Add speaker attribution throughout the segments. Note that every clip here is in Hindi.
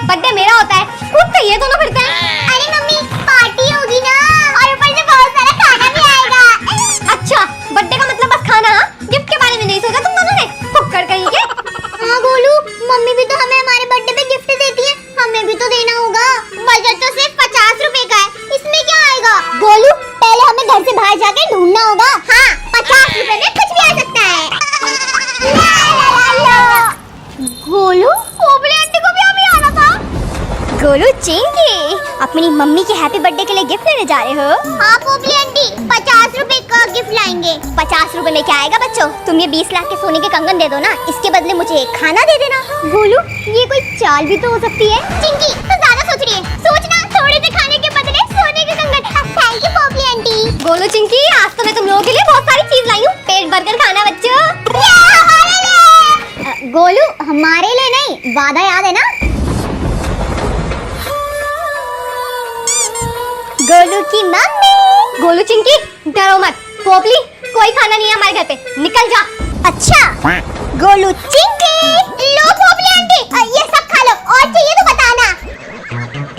Speaker 1: बर्थडे मेरा होता है, खुद तो ये दोनों फिरते हैं।
Speaker 2: अरे मम्मी पार्टी होगी ना, और ऊपर से बहुत सारा खाना भी आएगा।
Speaker 1: अच्छा बर्थडे का मतलब बस खाना? गिफ्ट के बारे में नहीं सोचा तुम दोनों ने? फुक्कड़ कहीं के।
Speaker 2: हाँ गोलू, मम्मी भी तो हमें हमारे बर्थडे पे गिफ्ट देती है, हमें भी तो देना होगा। बजट तो सिर्फ 50 रुपए का है, इसमें क्या आएगा? गोलू पहले हमें घर से बाहर जाके ढूंढना होगा। हाँ 50 रुपए में कुछ भी आ सकता है।
Speaker 1: गोलू पोपली आंटी को भी अभी आना था। गोलू चिंकी अपनी मम्मी के हैप्पी बर्थडे के लिए गिफ्ट लेने जा रहे हो?
Speaker 2: हाँ पोपली आंटी 50 रुपए का गिफ्ट लाएंगे।
Speaker 1: 50 रुपए में क्या आएगा बच्चों? तुम ये 20 लाख के सोने के कंगन दे दो ना, इसके बदले मुझे खाना दे देना। गोलू ये कोई चाल भी तो हो सकती है।
Speaker 2: चिंकी तो ज्यादा सोच रही है, सोचना थोड़े से खाने के बदले सोने के कंगन। Thank you Popli aunty.
Speaker 1: Golu Chinki आज तो मैं तुम लोगों के लिए बहुत सारी चीज लाई हूँ, पेट भरकर खाना बच्चों।
Speaker 2: गोलू हमारे लिए नहीं, वादा याद है ना?
Speaker 1: गोलू की मम्मी। गोलू चिंकी डरो मत, पोपली कोई खाना नहीं है हमारे घर पे, निकल जा।
Speaker 2: अच्छा गोलू चिंकी, लो पोपली आंटी ये सब खा लो, और चाहिए तो बताना।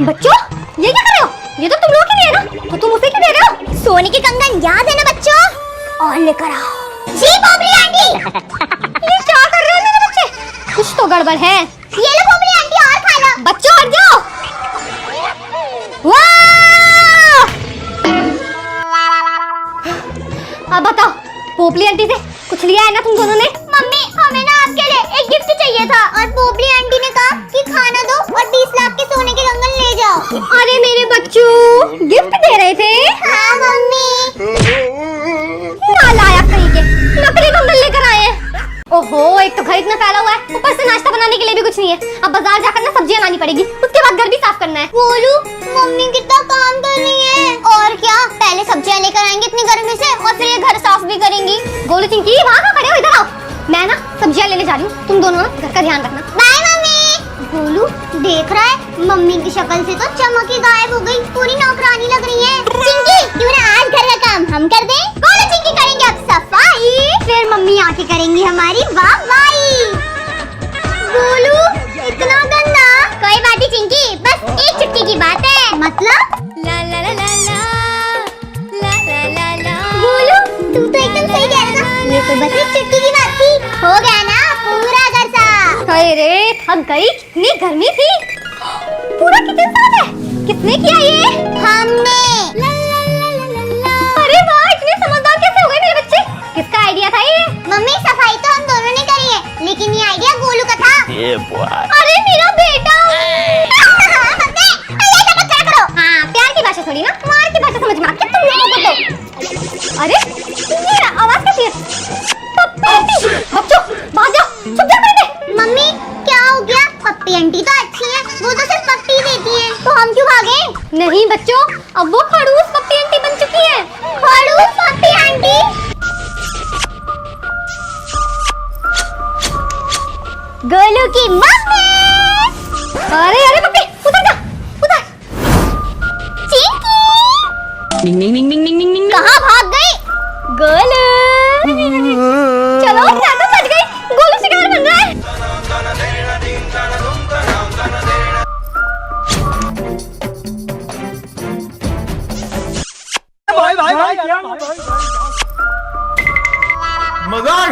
Speaker 1: बच्चों ये क्या कर रहे हो? ये तो तुम लोगों के लिए है ना, तो तुम उसे क्यों दे रहे हो?
Speaker 2: सोने के कंगन याद है ना बच्चों?
Speaker 1: और लेकर आओ।
Speaker 2: जी पोपली आंटी।
Speaker 1: ये क्या कर रहे हो मेरे बच्चे? कुछ तो गड़बड़ है।
Speaker 2: ये लो पोपली आंटी और खा लो।
Speaker 1: बच्चों हट जाओ। वाह! अब बताओ पोपली आंटी से कुछ लिया है ना तुम दोनों ने?
Speaker 2: मम्मी हमें ना आपके लिए एक गिफ्ट चाहिए था, और पोपली आंटी ने कहा कि खाना दो और 20 लाख के सोने के कंगन ले जाओ।
Speaker 1: अरे मेरे बच्चों गिफ्ट दे रहे थे?
Speaker 2: हाँ मम्मी।
Speaker 1: नालायक कहीं के, नकली कंगन लेकर आए हैं। ओहो एक तो घर इतना फैला हुआ है, ऊपर से नाश्ता बनाने के लिए भी कुछ नहीं है। अब बाजार जाकर ना सब्जियां लानी पड़ेगी, उसके बाद घर भी साफ करना है।
Speaker 2: गोलू मम्मी कितना काम कर रही है। और क्या, पहले सब्जियां लेकर आएंगे इतनी गर्मी से, और फिर ये घर साफ भी करेंगी।
Speaker 1: गोलू चिंकी वहाँ कहाँ खड़े हो, इधर आओ। मैं ना सब्जियां लेने जा रही हूँ, तुम दोनों ना घर का ध्यान रखना।
Speaker 2: Bye mummy. गोलू देख रहा है, मम्मी की शक्ल से तो चमक ही गायब हो गई, पूरी नौकरानी लग रही है। चिंकी क्यों ना आज घर का काम हम कर दें? गोलू चिंकी करेंगे अब सफाई, फिर मम्मी आके करेंगी हमारी वाहवाही। गोलू इतना गंदा। कोई बात नहीं चिंकी, बस एक चुटकी की बात है। मतलब
Speaker 1: ला ला ला ला ला ला ला ला ला।
Speaker 2: गोलू तू तो एकदम सही कह रहा था, ये तो बस एक चुटकी की बात थी, हो गया ना पूरा घर साफ।
Speaker 1: अरे थक गई, कितनी गर्मी थी। पूरा किचन साफ है, किसने किया ये?
Speaker 2: हमने।
Speaker 1: अरे वाह इतने समझदार कैसे हो गए मेरे बच्चे? किसका आइडिया था ये?
Speaker 2: मम्मी सफाई तो हम दोनों ने करी है, लेकिन ये आइडिया गोलू का था।
Speaker 1: अरे मेरा बेटा। हाँ प्यार की भाषा थोड़ी ना, मार की भाषा समझ में आती है तुम लोगों को तो। अरे ये आवाज कैसी है? पप्पी आंटी, बच्चों भाग जाओ, चुप जाओ बैठे।
Speaker 2: मम्मी क्या हो गया? पप्पी आंटी तो अच्छी है, वो तो सिर्फ पप्पी देती है, तो हम क्यों भागे?
Speaker 1: नहीं बच्चों, अब वो खड़ूस पप्पी आंटी बन चुकी है।
Speaker 2: खड़ूस पप्पी आंटी? गोलू की मम्मी।
Speaker 1: अरे अरे पप्पी उधर जा, उधर।
Speaker 2: Chinki
Speaker 3: ning ning ning ning ning ning ning
Speaker 2: कहाँ भाग गई?
Speaker 1: गोलू चलो मैं तो बच गई, गोलू शिकार बन रहा है।
Speaker 4: मजाक।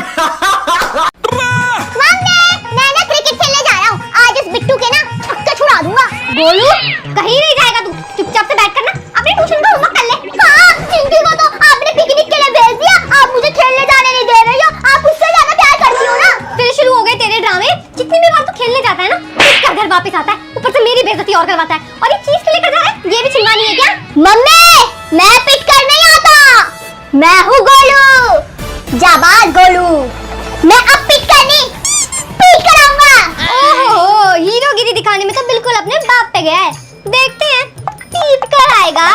Speaker 2: मम्मी मैं ना क्रिकेट खेलने जा रहा हूँ, आज इस बिट्टू के ना छक्के छुड़ा दूंगा।
Speaker 1: गोलू कहीं नहीं जाएगा तू, चुपचाप से बैठ कर ना अपने ट्यूशन का होमवर्क कर ले।
Speaker 2: हाँ चिंकी को तो आपने पिकनिक के लिए भेज दिया, आप मुझे खेलने जाने नहीं दे रही हो, आप उससे ज्यादा प्यार करती हो ना।
Speaker 1: फिर शुरू हो गए तेरे ड्रामे, जितनी भी बार तू खेलने जाता है ना उसका घर वापस आता है, ऊपर से मेरी बेइज्जती और करवाता है। और ये चीज लेकर जा रहा है, ये भी छिनवानी है क्या?
Speaker 2: मम्मी मैं पिट कर नहीं आता, मैं हूँ गोलू, जाबाज गोलू। मैं अब पिट कर नहीं, पीट कर आऊंगा।
Speaker 1: ओहो हीरोगिरी दिखाने में तो बिल्कुल अपने बाप पे गया है, देखते हैं पीट कर आएगा।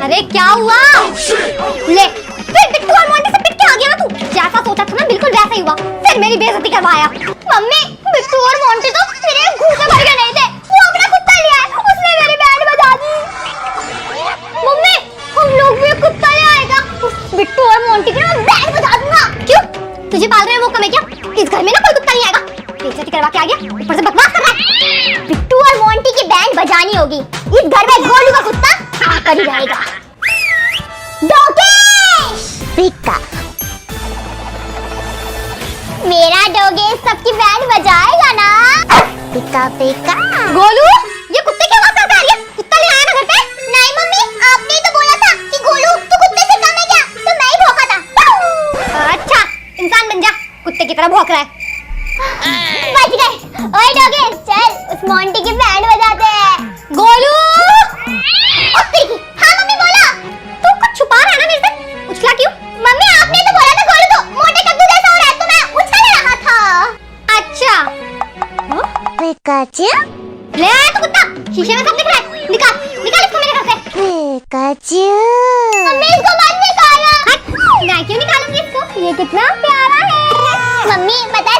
Speaker 1: अरे क्या हुआ? ले फिर बिट्टू और मोंटी से पिट के आ गया ना तू, जैसा सोचा था ना बिल्कुल वैसा ही हुआ, फिर मेरी बेइज्जती करवाया।
Speaker 2: मम्मी बिट्टू और मोंटी तो मेरे घूसे भर के नहीं थे, वो अपना कुत्ता लिया है, उसने मेरी बैंड बजा दी।
Speaker 1: मम्मी हम लोग भी एक कुत्ता ले आएगा, उस बिट्टू और मोंटी की ना बैंड बजा दूंगा। क्यों तुझे पाल रहे हैं वो कम है क्या? इस घर में ना कोई कुत्ता नहीं आएगा। बेइज्जती करवा के आ गया, ऊपर से बकवास कर रहा है।
Speaker 2: बिट्टू और मोंटी की बैंड बजानी होगी। इस घर में गोलू का कुत्ता आकर ही रहेगा। डोगेश पिका, मेरा डोगेश सबकी बैंड बजाएगा ना? पिका पिका।
Speaker 1: गोलू, ये कुत्ते की आवाज कहाँ से आ रही है? कुत्ता ले आया ना घर पे?
Speaker 2: नहीं मम्मी, आपने ही तो बोला था कि गोलू तू कुत्ते से कम है क्या, तो मैं ही भौंका था।
Speaker 1: अच्छा, इंसान बन जा, कुत्ते की तरह भौंक रहा है।
Speaker 2: बच गए। ओए डोगेश, चल उस मोंटी की बैंड बजाते हैं।
Speaker 1: गोलू!
Speaker 2: ओ तेरी, हाँ मम्मी बोला।
Speaker 1: तू कुछ छुपा रहा है ना मेरे से? उछला क्यों?
Speaker 2: मम्मी आपने तो बोला था गोलू तो मोटे कद्दू जैसा हो रहा है, तो मैं उछल रहा था।
Speaker 1: अच्छा।
Speaker 2: पिकाचू
Speaker 1: ले आया तो कुत्ता, शीशे में सब दिख रहा है। निकाल, निकाल इसको मेरे घर से।
Speaker 2: पिकाचू। मम्मी इसको मत निकालो।
Speaker 1: हट, मैं क्यों निकालूंगी इसको? ये कितना प्यारा है।
Speaker 2: मम्मी पता है